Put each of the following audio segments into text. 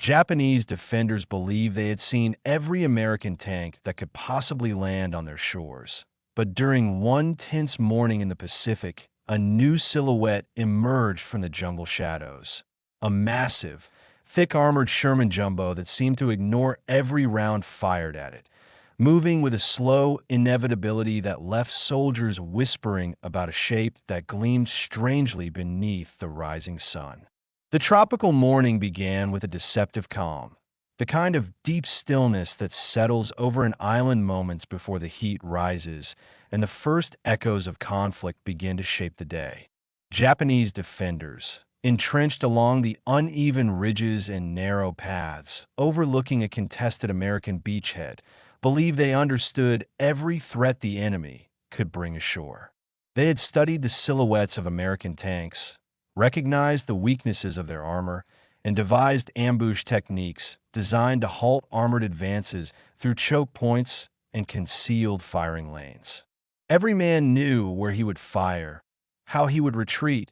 Japanese defenders believed they had seen every American tank that could possibly land on their shores. But during one tense morning in the Pacific, a new silhouette emerged from the jungle shadows. A massive, thick-armored Sherman Jumbo that seemed to ignore every round fired at it, moving with a slow inevitability that left soldiers whispering about a shape that gleamed strangely beneath the rising sun. The tropical morning began with a deceptive calm, the kind of deep stillness that settles over an island moments before the heat rises and the first echoes of conflict begin to shape the day. Japanese defenders, entrenched along the uneven ridges and narrow paths overlooking a contested American beachhead, believed they understood every threat the enemy could bring ashore. They had studied the silhouettes of American tanks, recognized the weaknesses of their armor, and devised ambush techniques designed to halt armored advances through choke points and concealed firing lanes. Every man knew where he would fire, how he would retreat,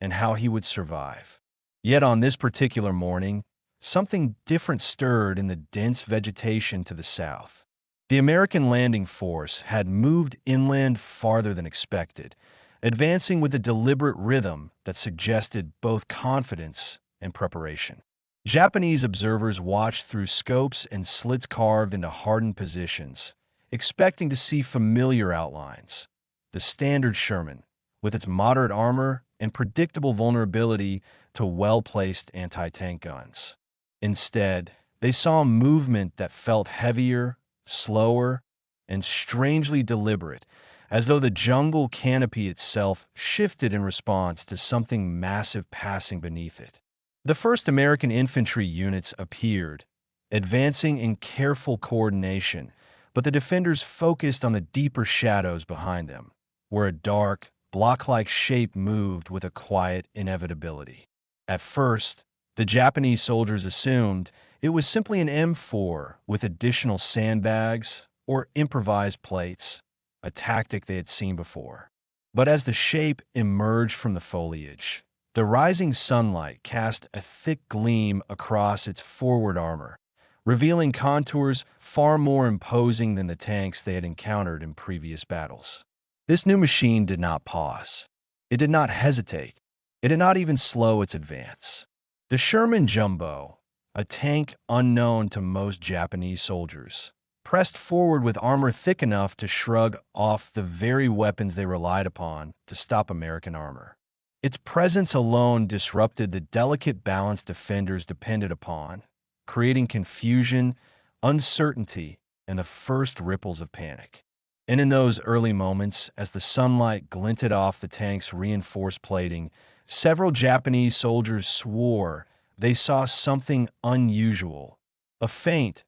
and how he would survive. Yet on this particular morning, something different stirred in the dense vegetation to the south. The American landing force had moved inland farther than expected, advancing with a deliberate rhythm that suggested both confidence and preparation. Japanese observers watched through scopes and slits carved into hardened positions, expecting to see familiar outlines. The standard Sherman, with its moderate armor and predictable vulnerability to well-placed anti-tank guns. Instead, they saw a movement that felt heavier, slower, and strangely deliberate, as though the jungle canopy itself shifted in response to something massive passing beneath it. The first American infantry units appeared, advancing in careful coordination, but the defenders focused on the deeper shadows behind them, where a dark, block-like shape moved with a quiet inevitability. At first, the Japanese soldiers assumed it was simply an M4 with additional sandbags or improvised plates, a tactic they had seen before. But as the shape emerged from the foliage, the rising sunlight cast a thick gleam across its forward armor, revealing contours far more imposing than the tanks they had encountered in previous battles. This new machine did not pause. It did not hesitate. It did not even slow its advance. The Sherman Jumbo, a tank unknown to most Japanese soldiers, pressed forward with armor thick enough to shrug off the very weapons they relied upon to stop American armor. Its presence alone disrupted the delicate balance defenders depended upon, creating confusion, uncertainty, and the first ripples of panic. And in those early moments, as the sunlight glinted off the tank's reinforced plating, several Japanese soldiers swore they saw something unusual, a faint,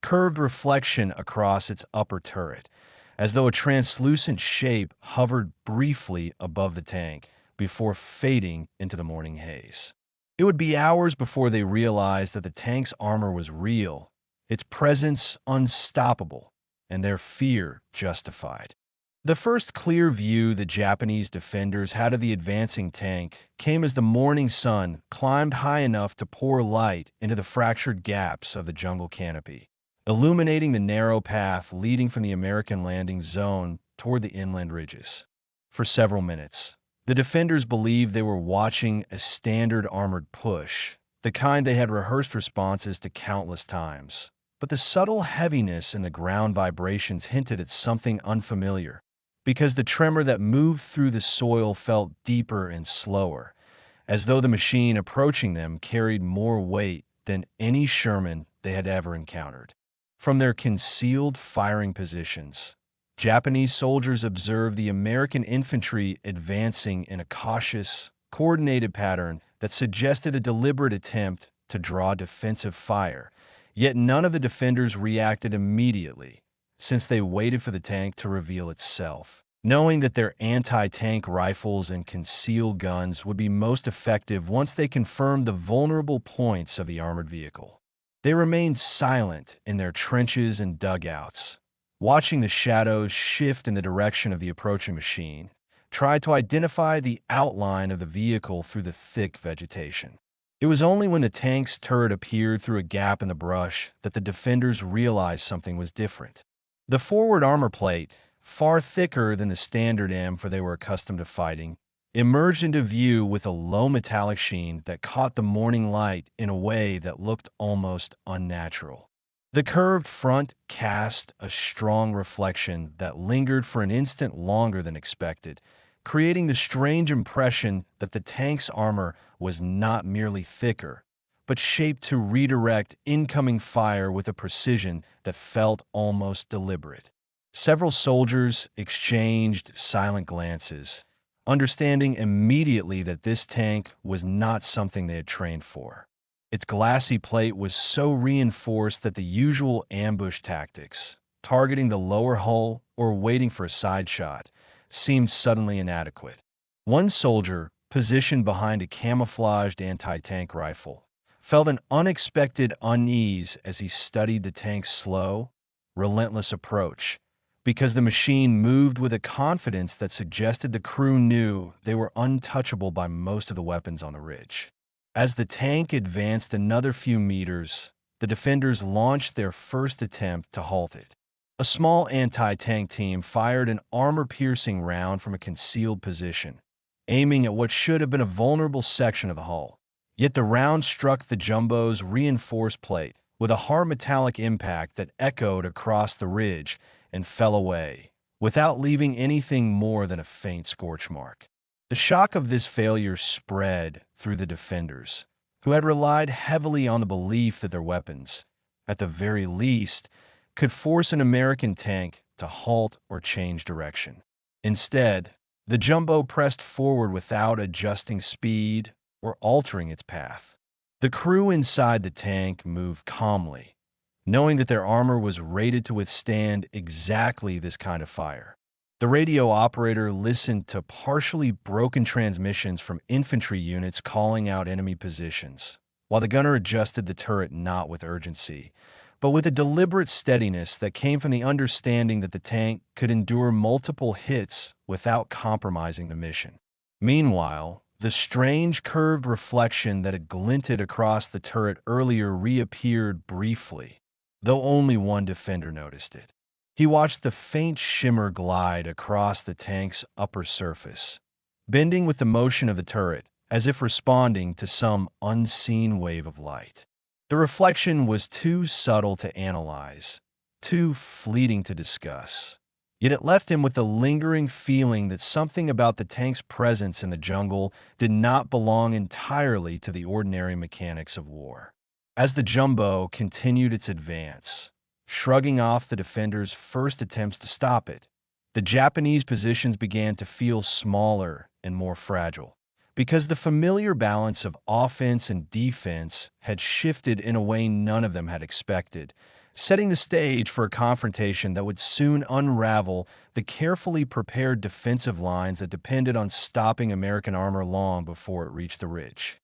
curved reflection across its upper turret, as though a translucent shape hovered briefly above the tank before fading into the morning haze. It would be hours before they realized that the tank's armor was real, its presence unstoppable, and their fear justified. The first clear view the Japanese defenders had of the advancing tank came as the morning sun climbed high enough to pour light into the fractured gaps of the jungle canopy, illuminating the narrow path leading from the American landing zone toward the inland ridges. For several minutes, the defenders believed they were watching a standard armored push, the kind they had rehearsed responses to countless times. But the subtle heaviness in the ground vibrations hinted at something unfamiliar, because the tremor that moved through the soil felt deeper and slower, as though the machine approaching them carried more weight than any Sherman they had ever encountered. From their concealed firing positions, Japanese soldiers observed the American infantry advancing in a cautious, coordinated pattern that suggested a deliberate attempt to draw defensive fire. Yet none of the defenders reacted immediately, since they waited for the tank to reveal itself, knowing that their anti-tank rifles and concealed guns would be most effective once they confirmed the vulnerable points of the armored vehicle. They remained silent in their trenches and dugouts, watching the shadows shift in the direction of the approaching machine, tried to identify the outline of the vehicle through the thick vegetation. It was only when the tank's turret appeared through a gap in the brush that the defenders realized something was different. The forward armor plate, far thicker than the standard M they were accustomed to fighting, emerged into view with a low metallic sheen that caught the morning light in a way that looked almost unnatural. The curved front cast a strong reflection that lingered for an instant longer than expected, creating the strange impression that the tank's armor was not merely thicker, but shaped to redirect incoming fire with a precision that felt almost deliberate. Several soldiers exchanged silent glances, understanding immediately that this tank was not something they had trained for. Its glassy plate was so reinforced that the usual ambush tactics, targeting the lower hull or waiting for a side shot, seemed suddenly inadequate. One soldier, positioned behind a camouflaged anti-tank rifle, felt an unexpected unease as he studied the tank's slow, relentless approach, because the machine moved with a confidence that suggested the crew knew they were untouchable by most of the weapons on the ridge. As the tank advanced another few meters, the defenders launched their first attempt to halt it. A small anti-tank team fired an armor-piercing round from a concealed position, aiming at what should have been a vulnerable section of the hull. Yet the round struck the Jumbo's reinforced plate with a hard metallic impact that echoed across the ridge and fell away, without leaving anything more than a faint scorch mark. The shock of this failure spread through the defenders, who had relied heavily on the belief that their weapons, at the very least, could force an American tank to halt or change direction. Instead, the Jumbo pressed forward without adjusting speed or altering its path. The crew inside the tank moved calmly, knowing that their armor was rated to withstand exactly this kind of fire. The radio operator listened to partially broken transmissions from infantry units calling out enemy positions, while the gunner adjusted the turret not with urgency, but with a deliberate steadiness that came from the understanding that the tank could endure multiple hits without compromising the mission. Meanwhile, the strange curved reflection that had glinted across the turret earlier reappeared briefly, though only one defender noticed it. He watched the faint shimmer glide across the tank's upper surface, bending with the motion of the turret, as if responding to some unseen wave of light. The reflection was too subtle to analyze, too fleeting to discuss. Yet it left him with the lingering feeling that something about the tank's presence in the jungle did not belong entirely to the ordinary mechanics of war. As the Jumbo continued its advance, shrugging off the defenders' first attempts to stop it, the Japanese positions began to feel smaller and more fragile, because the familiar balance of offense and defense had shifted in a way none of them had expected, setting the stage for a confrontation that would soon unravel the carefully prepared defensive lines that depended on stopping American armor long before it reached the ridge.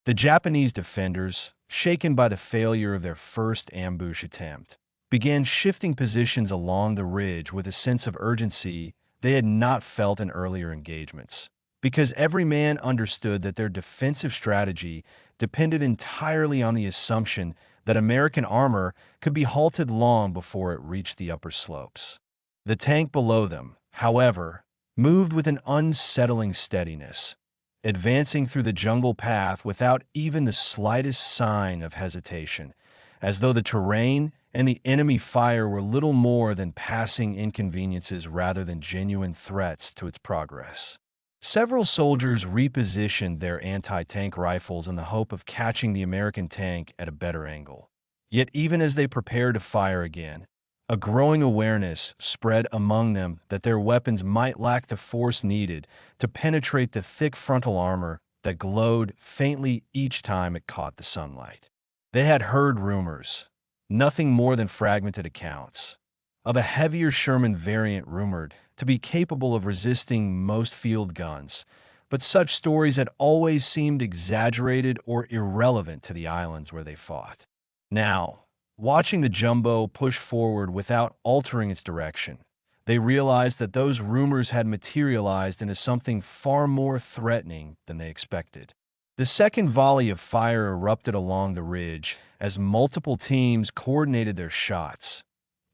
The Japanese defenders, shaken by the failure of their first ambush attempt, began shifting positions along the ridge with a sense of urgency they had not felt in earlier engagements, because every man understood that their defensive strategy depended entirely on the assumption that American armor could be halted long before it reached the upper slopes. The tank below them, however, moved with an unsettling steadiness, advancing through the jungle path without even the slightest sign of hesitation, as though the terrain and the enemy fire were little more than passing inconveniences rather than genuine threats to its progress. Several soldiers repositioned their anti-tank rifles in the hope of catching the American tank at a better angle. Yet even as they prepared to fire again, a growing awareness spread among them that their weapons might lack the force needed to penetrate the thick frontal armor that glowed faintly each time it caught the sunlight. They had heard rumors, nothing more than fragmented accounts, of a heavier Sherman variant rumored to be capable of resisting most field guns, but such stories had always seemed exaggerated or irrelevant to the islands where they fought. Now, watching the Jumbo push forward without altering its direction, they realized that those rumors had materialized into something far more threatening than they expected. The second volley of fire erupted along the ridge as multiple teams coordinated their shots,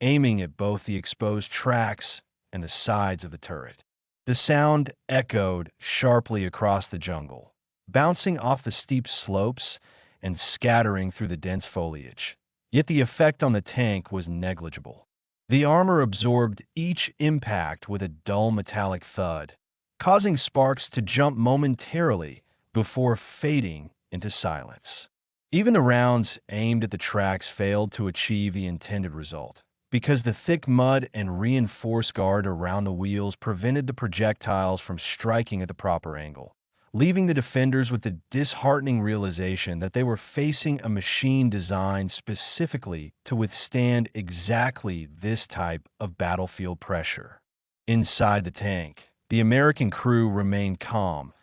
aiming at both the exposed tracks and the sides of the turret. The sound echoed sharply across the jungle, bouncing off the steep slopes and scattering through the dense foliage. Yet the effect on the tank was negligible. The armor absorbed each impact with a dull metallic thud, causing sparks to jump momentarily before fading into silence. Even the rounds aimed at the tracks failed to achieve the intended result, because the thick mud and reinforced guard around the wheels prevented the projectiles from striking at the proper angle, leaving the defenders with the disheartening realization that they were facing a machine designed specifically to withstand exactly this type of battlefield pressure. Inside the tank, the American crew remained calm,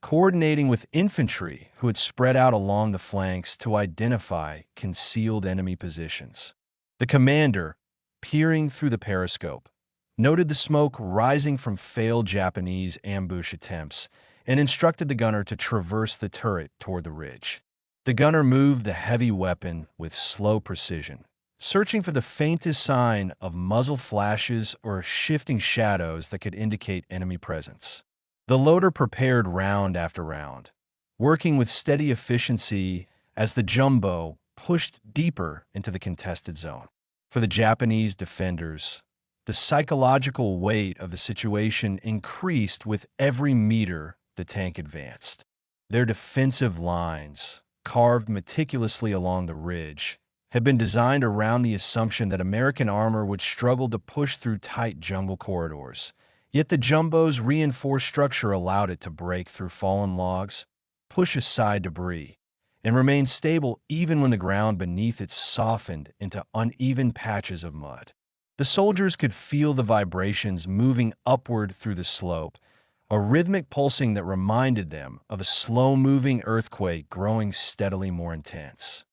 coordinating with infantry who had spread out along the flanks to identify concealed enemy positions. The commander, peering through the periscope, noted the smoke rising from failed Japanese ambush attempts and instructed the gunner to traverse the turret toward the ridge. The gunner moved the heavy weapon with slow precision, searching for the faintest sign of muzzle flashes or shifting shadows that could indicate enemy presence. The loader prepared round after round, working with steady efficiency as the Jumbo pushed deeper into the contested zone. For the Japanese defenders, the psychological weight of the situation increased with every meter the tank advanced. Their defensive lines, carved meticulously along the ridge, had been designed around the assumption that American armor would struggle to push through tight jungle corridors. Yet the Jumbo's reinforced structure allowed it to break through fallen logs, push aside debris, and remain stable even when the ground beneath it softened into uneven patches of mud. The soldiers could feel the vibrations moving upward through the slope, a rhythmic pulsing that reminded them of a slow-moving earthquake growing steadily more intense.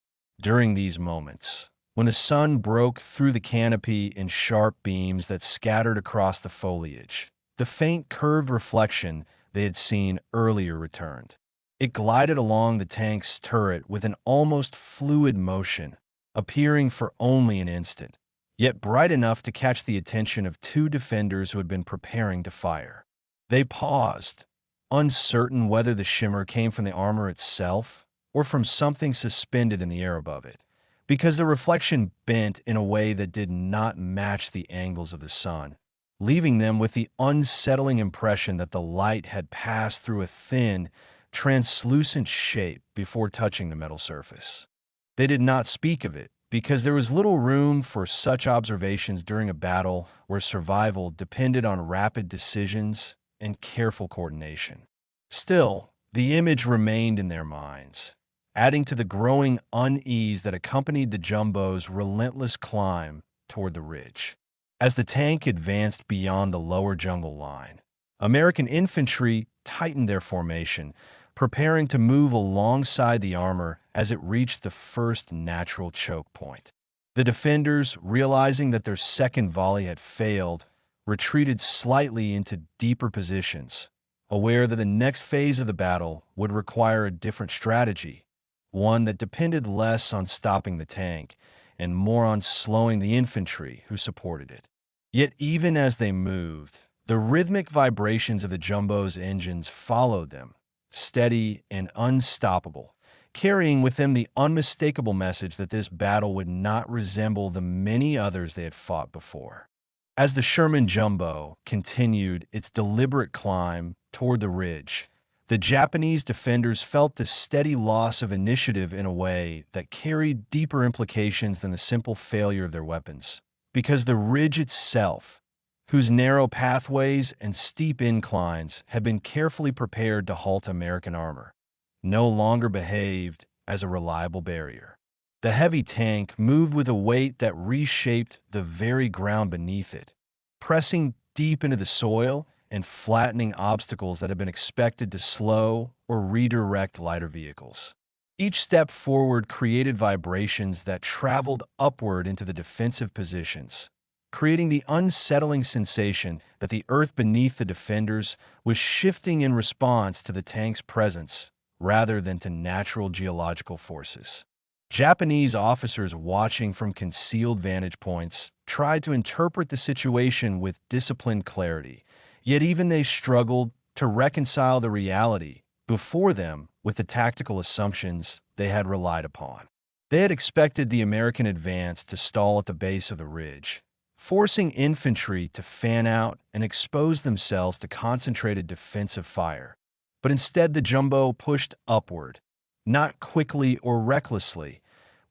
During these moments, when the sun broke through the canopy in sharp beams that scattered across the foliage, the faint curved reflection they had seen earlier returned. It glided along the tank's turret with an almost fluid motion, appearing for only an instant, yet bright enough to catch the attention of two defenders who had been preparing to fire. They paused, uncertain whether the shimmer came from the armor itself or from something suspended in the air above it, because the reflection bent in a way that did not match the angles of the sun, leaving them with the unsettling impression that the light had passed through a thin, translucent shape before touching the metal surface. They did not speak of it, because there was little room for such observations during a battle where survival depended on rapid decisions and careful coordination. Still, the image remained in their minds, adding to the growing unease that accompanied the Jumbo's relentless climb toward the ridge. As the tank advanced beyond the lower jungle line, American infantry tightened their formation, preparing to move alongside the armor as it reached the first natural choke point. The defenders, realizing that their second volley had failed, retreated slightly into deeper positions, aware that the next phase of the battle would require a different strategy, one that depended less on stopping the tank and more on slowing the infantry who supported it. Yet even as they moved, the rhythmic vibrations of the Jumbo's engines followed them, steady and unstoppable, carrying with them the unmistakable message that this battle would not resemble the many others they had fought before. As the Sherman Jumbo continued its deliberate climb toward the ridge, the Japanese defenders felt the steady loss of initiative in a way that carried deeper implications than the simple failure of their weapons, because the ridge itself, whose narrow pathways and steep inclines had been carefully prepared to halt American armor, no longer behaved as a reliable barrier. The heavy tank moved with a weight that reshaped the very ground beneath it, pressing deep into the soil and flattening obstacles that had been expected to slow or redirect lighter vehicles. Each step forward created vibrations that traveled upward into the defensive positions, creating the unsettling sensation that the earth beneath the defenders was shifting in response to the tank's presence rather than to natural geological forces. Japanese officers watching from concealed vantage points tried to interpret the situation with disciplined clarity, yet even they struggled to reconcile the reality before them with the tactical assumptions they had relied upon. They had expected the American advance to stall at the base of the ridge, forcing infantry to fan out and expose themselves to concentrated defensive fire. But instead, the jumbo pushed upward, not quickly or recklessly,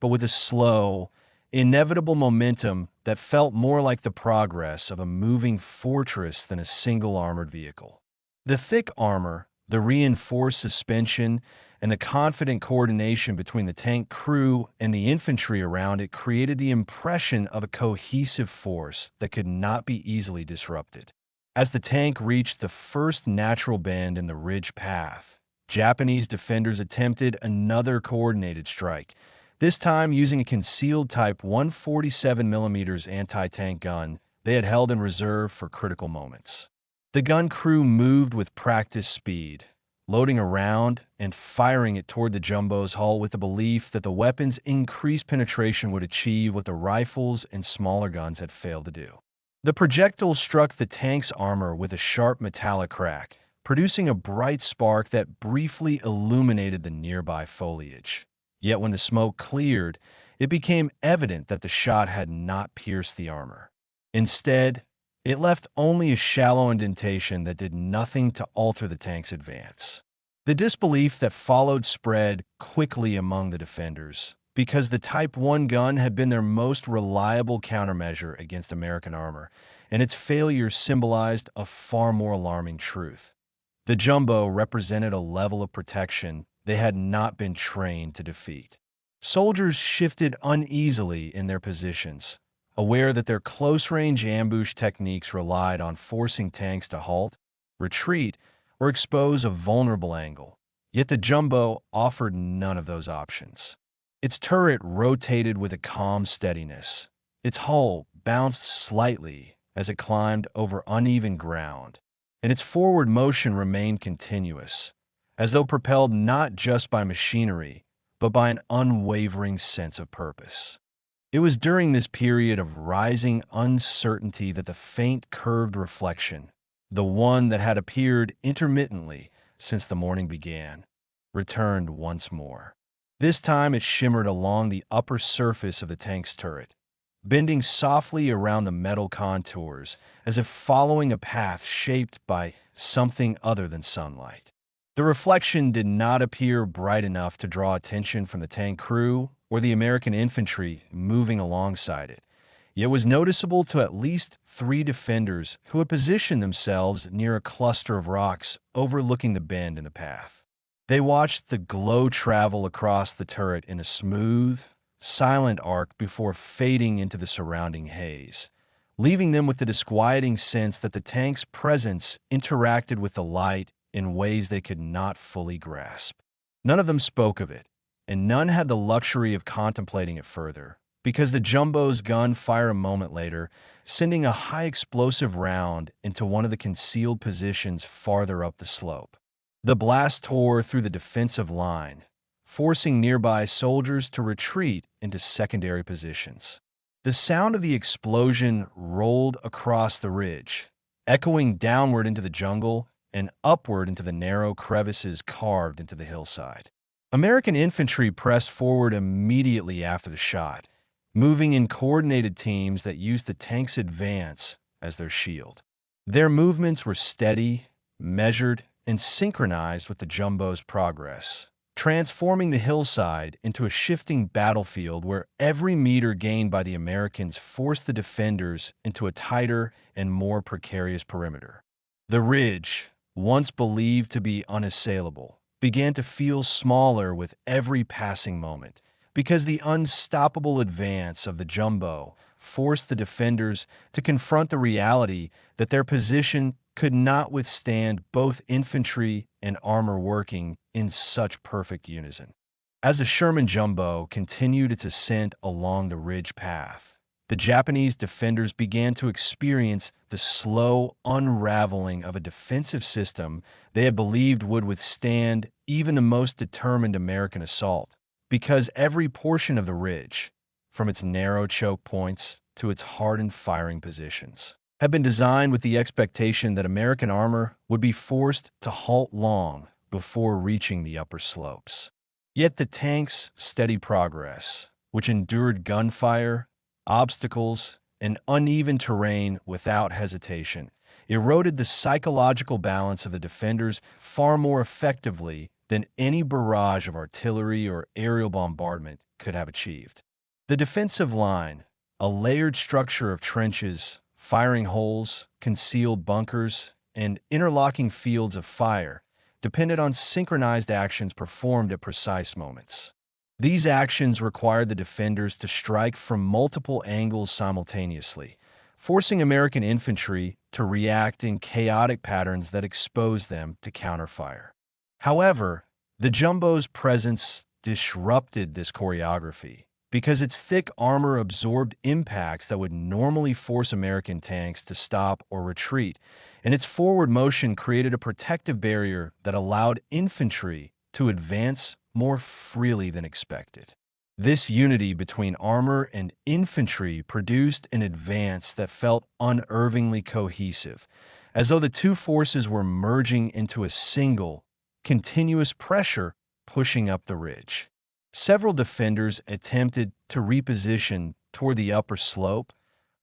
but with a slow, inevitable momentum that felt more like the progress of a moving fortress than a single armored vehicle. The thick armor, the reinforced suspension, and the confident coordination between the tank crew and the infantry around it created the impression of a cohesive force that could not be easily disrupted. As the tank reached the first natural bend in the ridge path, Japanese defenders attempted another coordinated strike, this time using a concealed Type 147mm anti-tank gun they had held in reserve for critical moments. The gun crew moved with practiced speed, loading a round and firing it toward the jumbo's hull with the belief that the weapon's increased penetration would achieve what the rifles and smaller guns had failed to do. The projectile struck the tank's armor with a sharp metallic crack, producing a bright spark that briefly illuminated the nearby foliage. Yet when the smoke cleared, it became evident that the shot had not pierced the armor. Instead, it left only a shallow indentation that did nothing to alter the tank's advance. The disbelief that followed spread quickly among the defenders, because the Type 1 gun had been their most reliable countermeasure against American armor, and its failure symbolized a far more alarming truth. The jumbo represented a level of protection they had not been trained to defeat. Soldiers shifted uneasily in their positions, aware that their close-range ambush techniques relied on forcing tanks to halt, retreat, or expose a vulnerable angle. Yet the jumbo offered none of those options. Its turret rotated with a calm steadiness. Its hull bounced slightly as it climbed over uneven ground, and its forward motion remained continuous, as though propelled not just by machinery, but by an unwavering sense of purpose. It was during this period of rising uncertainty that the faint curved reflection, the one that had appeared intermittently since the morning began, returned once more. This time it shimmered along the upper surface of the tank's turret, bending softly around the metal contours as if following a path shaped by something other than sunlight. The reflection did not appear bright enough to draw attention from the tank crew or the American infantry moving alongside it, yet was noticeable to at least 3 defenders who had positioned themselves near a cluster of rocks overlooking the bend in the path. They watched the glow travel across the turret in a smooth, silent arc before fading into the surrounding haze, leaving them with the disquieting sense that the tank's presence interacted with the light in ways they could not fully grasp. None of them spoke of it, and none had the luxury of contemplating it further, because the jumbo's gun fired a moment later, sending a high-explosive round into one of the concealed positions farther up the slope. The blast tore through the defensive line, forcing nearby soldiers to retreat into secondary positions. The sound of the explosion rolled across the ridge, echoing downward into the jungle and upward into the narrow crevices carved into the hillside. American infantry pressed forward immediately after the shot, moving in coordinated teams that used the tank's advance as their shield. Their movements were steady, measured, and synchronized with the jumbo's progress, transforming the hillside into a shifting battlefield where every meter gained by the Americans forced the defenders into a tighter and more precarious perimeter. The ridge, once believed to be unassailable, began to feel smaller with every passing moment, because the unstoppable advance of the jumbo forced the defenders to confront the reality that their position could not withstand both infantry and armor working in such perfect unison. As the Sherman Jumbo continued its ascent along the ridge path, the Japanese defenders began to experience the slow unraveling of a defensive system they had believed would withstand even the most determined American assault, because every portion of the ridge, from its narrow choke points to its hardened firing positions, had been designed with the expectation that American armor would be forced to halt long before reaching the upper slopes. Yet the tank's steady progress, which endured gunfire, obstacles, and uneven terrain without hesitation, eroded the psychological balance of the defenders far more effectively than any barrage of artillery or aerial bombardment could have achieved. The defensive line, a layered structure of trenches, firing holes, concealed bunkers, and interlocking fields of fire, depended on synchronized actions performed at precise moments. These actions required the defenders to strike from multiple angles simultaneously, forcing American infantry to react in chaotic patterns that exposed them to counterfire. However, the Jumbo's presence disrupted this choreography because its thick armor absorbed impacts that would normally force American tanks to stop or retreat, and its forward motion created a protective barrier that allowed infantry to advance more freely than expected. This unity between armor and infantry produced an advance that felt unervingly cohesive, as though the two forces were merging into a single, continuous pressure pushing up the ridge. Several defenders attempted to reposition toward the upper slope,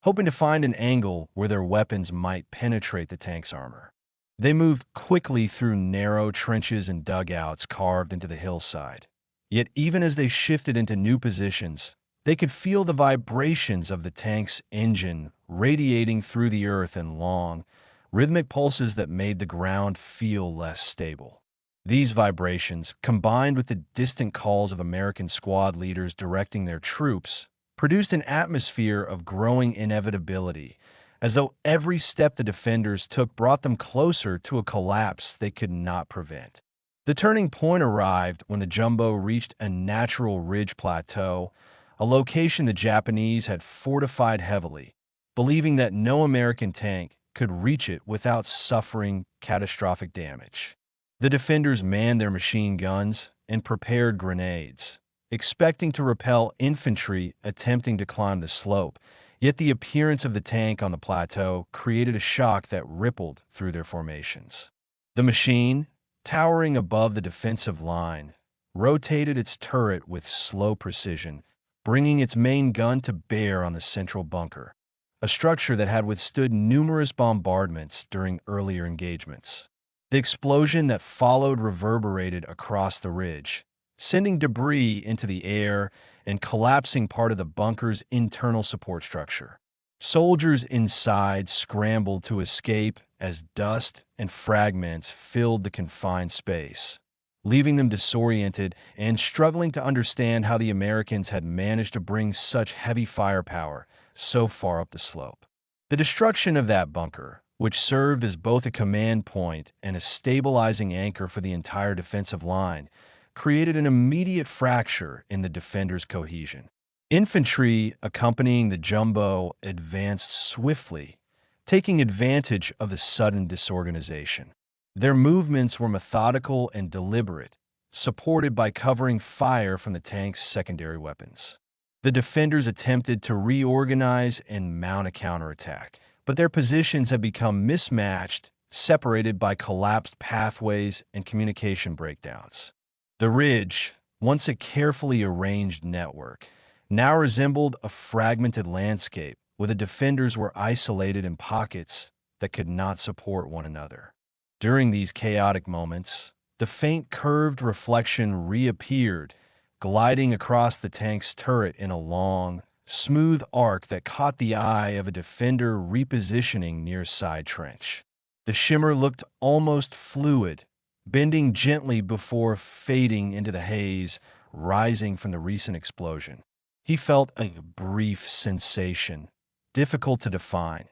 hoping to find an angle where their weapons might penetrate the tank's armor. They moved quickly through narrow trenches and dugouts carved into the hillside. Yet even as they shifted into new positions, they could feel the vibrations of the tank's engine radiating through the earth in long, rhythmic pulses that made the ground feel less stable. These vibrations, combined with the distant calls of American squad leaders directing their troops, produced an atmosphere of growing inevitability, as though every step the defenders took brought them closer to a collapse they could not prevent. The turning point arrived when the Jumbo reached a natural ridge plateau, a location the Japanese had fortified heavily, believing that no American tank could reach it without suffering catastrophic damage. The defenders manned their machine guns and prepared grenades, expecting to repel infantry attempting to climb the slope, yet the appearance of the tank on the plateau created a shock that rippled through their formations. The machine, towering above the defensive line, rotated its turret with slow precision, bringing its main gun to bear on the central bunker, a structure that had withstood numerous bombardments during earlier engagements. The explosion that followed reverberated across the ridge, sending debris into the air and collapsing part of the bunker's internal support structure. Soldiers inside scrambled to escape as dust and fragments filled the confined space, leaving them disoriented and struggling to understand how the Americans had managed to bring such heavy firepower so far up the slope. The destruction of that bunker, which served as both a command point and a stabilizing anchor for the entire defensive line, created an immediate fracture in the defenders' cohesion. Infantry accompanying the Jumbo advanced swiftly, taking advantage of the sudden disorganization. Their movements were methodical and deliberate, supported by covering fire from the tank's secondary weapons. The defenders attempted to reorganize and mount a counterattack, but their positions had become mismatched, separated by collapsed pathways and communication breakdowns. The ridge, once a carefully arranged network, now resembled a fragmented landscape where the defenders were isolated in pockets that could not support one another. During these chaotic moments, the faint curved reflection reappeared, gliding across the tank's turret in a long, smooth arc that caught the eye of a defender repositioning near a side trench. The shimmer looked almost fluid, bending gently before fading into the haze rising from the recent explosion. He felt a brief sensation, difficult to define,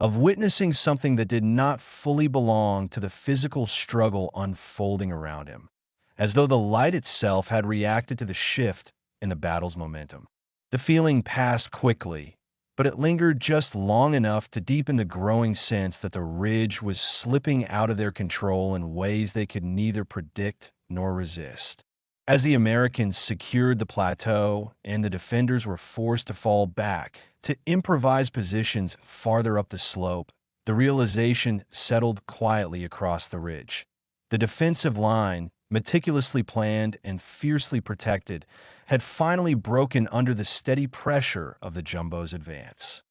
of witnessing something that did not fully belong to the physical struggle unfolding around him, as though the light itself had reacted to the shift in the battle's momentum. The feeling passed quickly, but it lingered just long enough to deepen the growing sense that the ridge was slipping out of their control in ways they could neither predict nor resist. As the Americans secured the plateau and the defenders were forced to fall back to improvise positions farther up the slope, the realization settled quietly across the ridge. The defensive line, meticulously planned and fiercely protected, had finally broken under the steady pressure of the Jumbo's advance.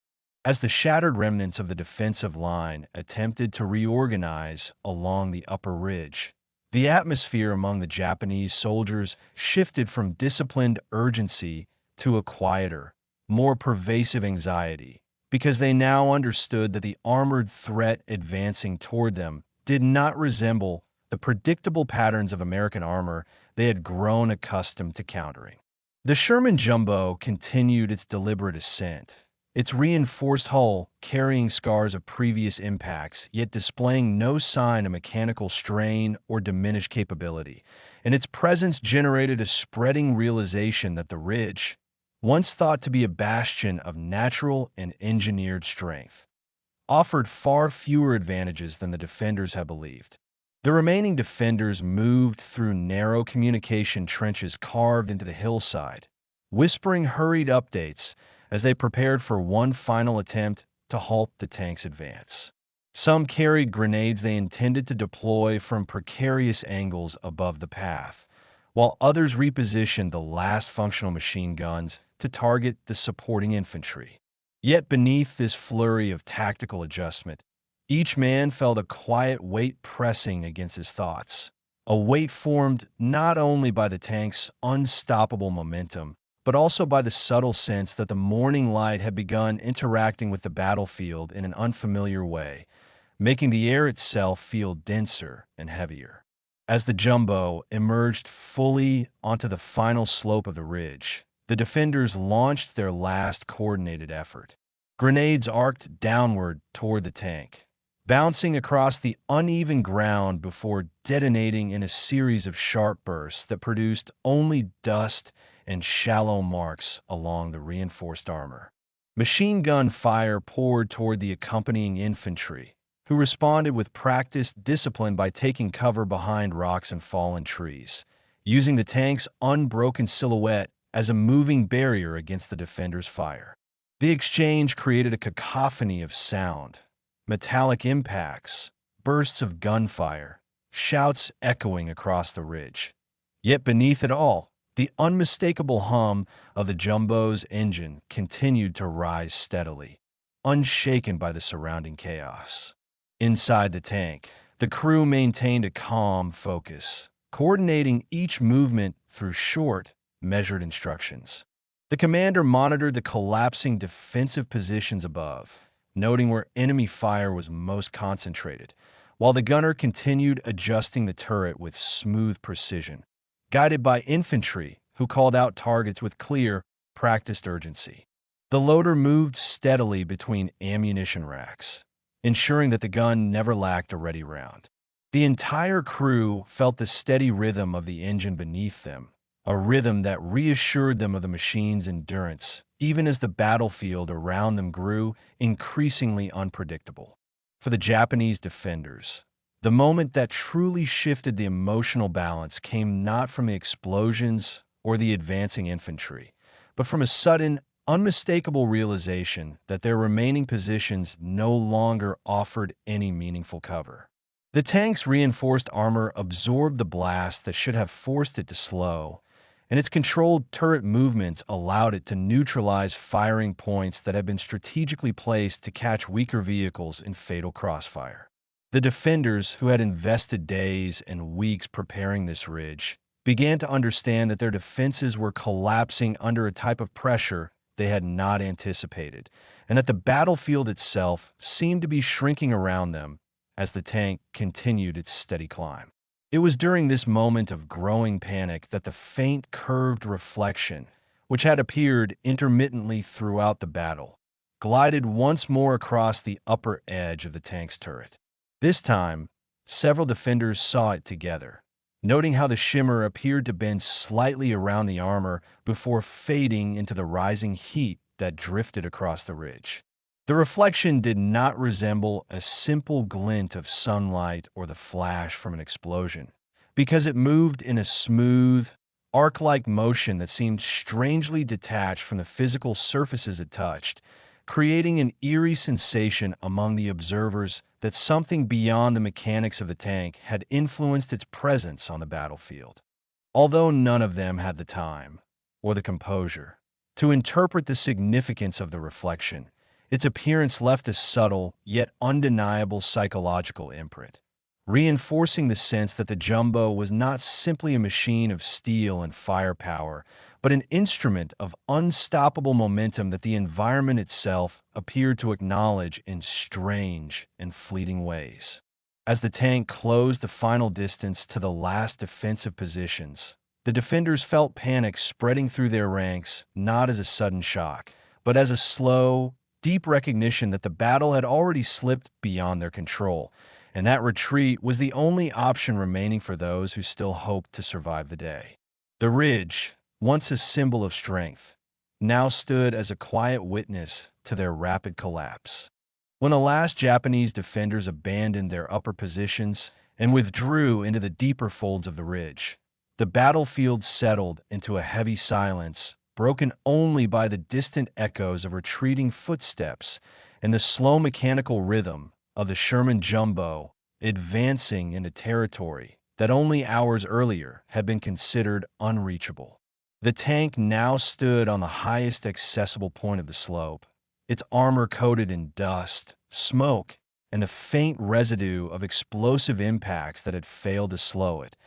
As the shattered remnants of the defensive line attempted to reorganize along the upper ridge, the atmosphere among the Japanese soldiers shifted from disciplined urgency to a quieter, more pervasive anxiety, because they now understood that the armored threat advancing toward them did not resemble the predictable patterns of American armor they had grown accustomed to countering. The Sherman Jumbo continued its deliberate ascent, its reinforced hull carrying scars of previous impacts, yet displaying no sign of mechanical strain or diminished capability, and its presence generated a spreading realization that the ridge, once thought to be a bastion of natural and engineered strength, offered far fewer advantages than the defenders had believed. The remaining defenders moved through narrow communication trenches carved into the hillside, whispering hurried updates as they prepared for one final attempt to halt the tank's advance. Some carried grenades they intended to deploy from precarious angles above the path, while others repositioned the last functional machine guns to target the supporting infantry. Yet beneath this flurry of tactical adjustment, each man felt a quiet weight pressing against his thoughts, a weight formed not only by the tank's unstoppable momentum, but also by the subtle sense that the morning light had begun interacting with the battlefield in an unfamiliar way, making the air itself feel denser and heavier. As the Jumbo emerged fully onto the final slope of the ridge, the defenders launched their last coordinated effort. Grenades arced downward toward the tank, bouncing across the uneven ground before detonating in a series of sharp bursts that produced only dust and shallow marks along the reinforced armor. Machine gun fire poured toward the accompanying infantry, who responded with practiced discipline by taking cover behind rocks and fallen trees, using the tank's unbroken silhouette as a moving barrier against the defenders' fire. The exchange created a cacophony of sound, metallic impacts, bursts of gunfire, shouts echoing across the ridge. Yet beneath it all, the unmistakable hum of the Jumbo's engine continued to rise steadily, unshaken by the surrounding chaos. Inside the tank, the crew maintained a calm focus, coordinating each movement through short, measured instructions. The commander monitored the collapsing defensive positions above, noting where enemy fire was most concentrated, while the gunner continued adjusting the turret with smooth precision, guided by infantry who called out targets with clear, practiced urgency. The loader moved steadily between ammunition racks, ensuring that the gun never lacked a ready round. The entire crew felt the steady rhythm of the engine beneath them, a rhythm that reassured them of the machine's endurance, even as the battlefield around them grew increasingly unpredictable. For the Japanese defenders, the moment that truly shifted the emotional balance came not from the explosions or the advancing infantry, but from a sudden, unmistakable realization that their remaining positions no longer offered any meaningful cover. The tank's reinforced armor absorbed the blast that should have forced it to slow, and its controlled turret movements allowed it to neutralize firing points that had been strategically placed to catch weaker vehicles in fatal crossfire. The defenders, who had invested days and weeks preparing this ridge, began to understand that their defenses were collapsing under a type of pressure they had not anticipated, and that the battlefield itself seemed to be shrinking around them as the tank continued its steady climb. It was during this moment of growing panic that the faint curved reflection, which had appeared intermittently throughout the battle, glided once more across the upper edge of the tank's turret. This time, several defenders saw it together, noting how the shimmer appeared to bend slightly around the armor before fading into the rising heat that drifted across the ridge. The reflection did not resemble a simple glint of sunlight or the flash from an explosion, because it moved in a smooth, arc-like motion that seemed strangely detached from the physical surfaces it touched, creating an eerie sensation among the observers that something beyond the mechanics of the tank had influenced its presence on the battlefield. Although none of them had the time, or the composure, to interpret the significance of the reflection, its appearance left a subtle, yet undeniable psychological imprint, reinforcing the sense that the Jumbo was not simply a machine of steel and firepower, but an instrument of unstoppable momentum that the environment itself appeared to acknowledge in strange and fleeting ways. As the tank closed the final distance to the last defensive positions, the defenders felt panic spreading through their ranks, not as a sudden shock, but as a slow, deep recognition that the battle had already slipped beyond their control, and that retreat was the only option remaining for those who still hoped to survive the day. The ridge, once a symbol of strength, now stood as a quiet witness to their rapid collapse. When the last Japanese defenders abandoned their upper positions and withdrew into the deeper folds of the ridge, the battlefield settled into a heavy silence, broken only by the distant echoes of retreating footsteps and the slow mechanical rhythm of the Sherman Jumbo advancing into territory that only hours earlier had been considered unreachable. The tank now stood on the highest accessible point of the slope, its armor coated in dust, smoke, and the faint residue of explosive impacts that had failed to slow it,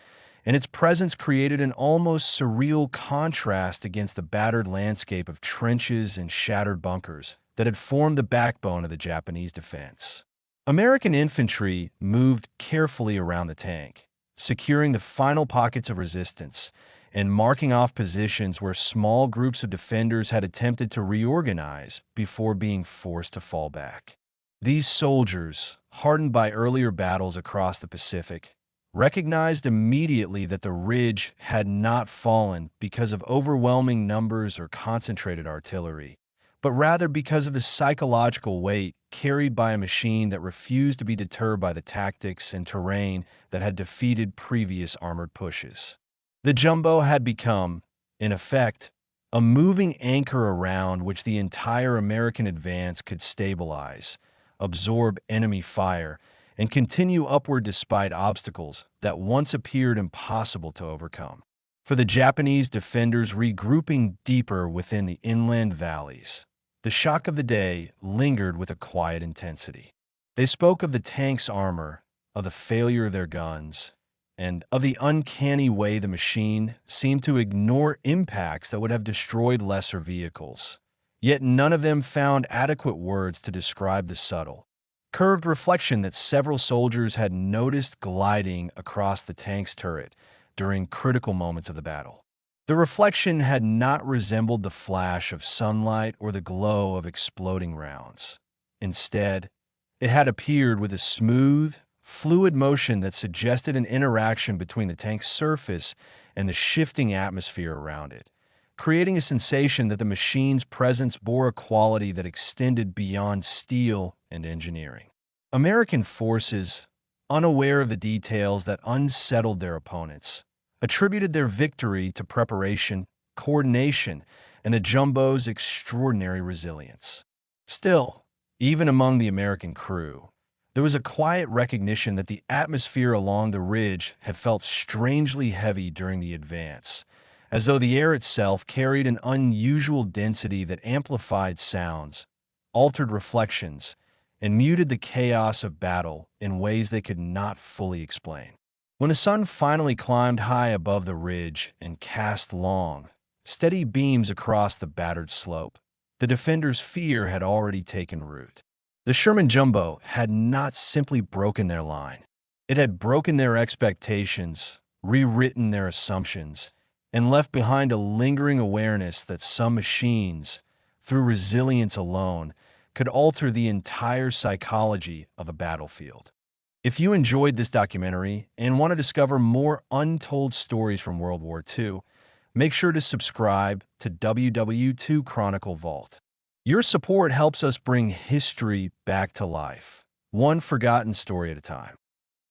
and its presence created an almost surreal contrast against the battered landscape of trenches and shattered bunkers that had formed the backbone of the Japanese defense. American infantry moved carefully around the tank, securing the final pockets of resistance and marking off positions where small groups of defenders had attempted to reorganize before being forced to fall back. These soldiers, hardened by earlier battles across the Pacific, recognized immediately that the ridge had not fallen because of overwhelming numbers or concentrated artillery, but rather because of the psychological weight carried by a machine that refused to be deterred by the tactics and terrain that had defeated previous armored pushes. The Jumbo had become, in effect, a moving anchor around which the entire American advance could stabilize, absorb enemy fire, and continue upward despite obstacles that once appeared impossible to overcome. For the Japanese defenders regrouping deeper within the inland valleys, the shock of the day lingered with a quiet intensity. They spoke of the tank's armor, of the failure of their guns, and of the uncanny way the machine seemed to ignore impacts that would have destroyed lesser vehicles. Yet none of them found adequate words to describe the subtle, curved reflection that several soldiers had noticed gliding across the tank's turret during critical moments of the battle. The reflection had not resembled the flash of sunlight or the glow of exploding rounds. Instead, it had appeared with a smooth, fluid motion that suggested an interaction between the tank's surface and the shifting atmosphere around it, creating a sensation that the machine's presence bore a quality that extended beyond steel and engineering. American forces, unaware of the details that unsettled their opponents, attributed their victory to preparation, coordination, and the Jumbo's extraordinary resilience. Still, even among the American crew, there was a quiet recognition that the atmosphere along the ridge had felt strangely heavy during the advance, as though the air itself carried an unusual density that amplified sounds, altered reflections, and muted the chaos of battle in ways they could not fully explain. When the sun finally climbed high above the ridge and cast long, steady beams across the battered slope, the defenders' fear had already taken root. The Sherman Jumbo had not simply broken their line. It had broken their expectations, rewritten their assumptions, and left behind a lingering awareness that some machines, through resilience alone, could alter the entire psychology of a battlefield. If you enjoyed this documentary and want to discover more untold stories from World War II, make sure to subscribe to WW2 Chronicle Vault. Your support helps us bring history back to life, one forgotten story at a time.